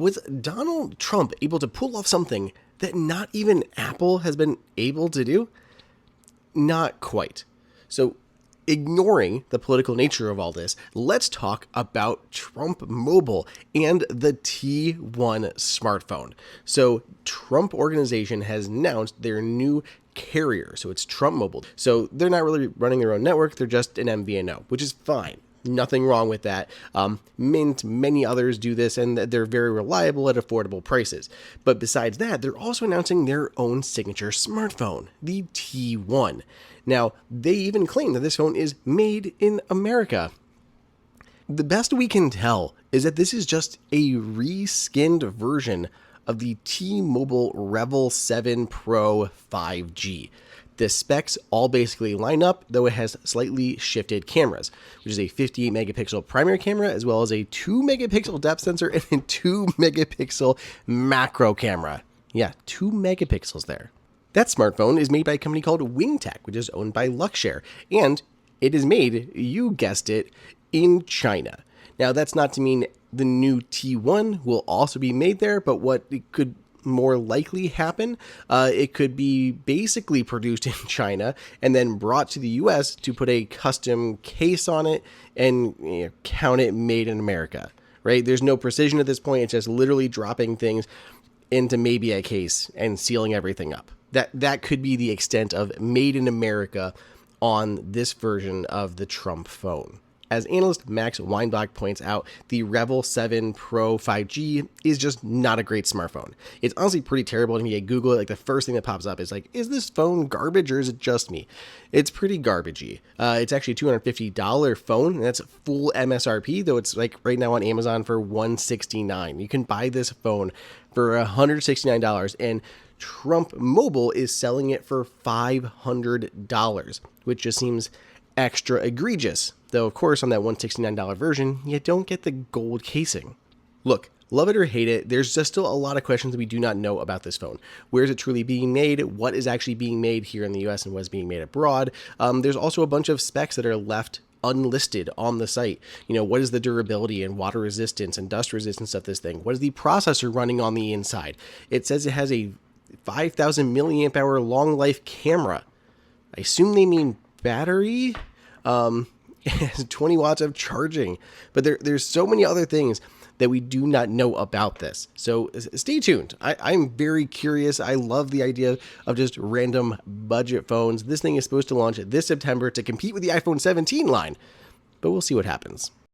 Was Donald Trump able to pull off something that not even Apple has been able to do? Not quite. So, ignoring the political nature of all this, let's talk about Trump Mobile and the T1 smartphone. So, Trump Organization has announced their new carrier. So, it's Trump Mobile. So, they're not really running their own network, they're just an MVNO, which is fine. Nothing wrong with that. Mint, many others do this, and they're very reliable at affordable prices. But besides that, they're also announcing their own signature smartphone, the T1. Now, they even claim that this phone is made in America. The best we can tell is that this is just a reskinned version of the T-Mobile Revel 7 Pro 5G. The specs all basically line up, though it has slightly shifted cameras, which is a 58 megapixel primary camera, as well as a 2 megapixel depth sensor and a 2 megapixel macro camera. Yeah, 2 megapixels there. That smartphone is made by a company called Wingtech, which is owned by Luxshare, and it is made, you guessed it, in China. Now, that's not to mean the new T1 will also be made there, but what it could more likely happen, it could be basically produced in China and then brought to the US to put a custom case on it and count it made in America, right? There's no precision at this point. It's just literally dropping things into maybe a case and sealing everything up. That could be the extent of made in America on this version of the Trump phone. As analyst Max Weinbach points out, the Revel 7 Pro 5G is just not a great smartphone. It's honestly pretty terrible. If you Google it, like the first thing that pops up is like, is this phone garbage or is it just me? It's pretty garbagey. It's actually a $250 phone, and that's full MSRP, though it's like right now on Amazon for $169. You can buy this phone for $169, and Trump Mobile is selling it for $500, which just seems extra egregious. Though, of course, on that $169 version, you don't get the gold casing. Look, love it or hate it, there's just still a lot of questions that we do not know about this phone. Where is it truly being made? What is actually being made here in the US and what is being made abroad? There's also a bunch of specs that are left unlisted on the site. What is the durability and water resistance and dust resistance of this thing? What is the processor running on the inside? It says it has a 5,000 milliamp hour long life camera. I assume they mean battery. It has 20 watts of charging, but there's so many other things that we do not know about this. So stay tuned. I'm very curious. I love the idea of just random budget phones. This thing is supposed to launch this September to compete with the iPhone 17 line, but we'll see what happens.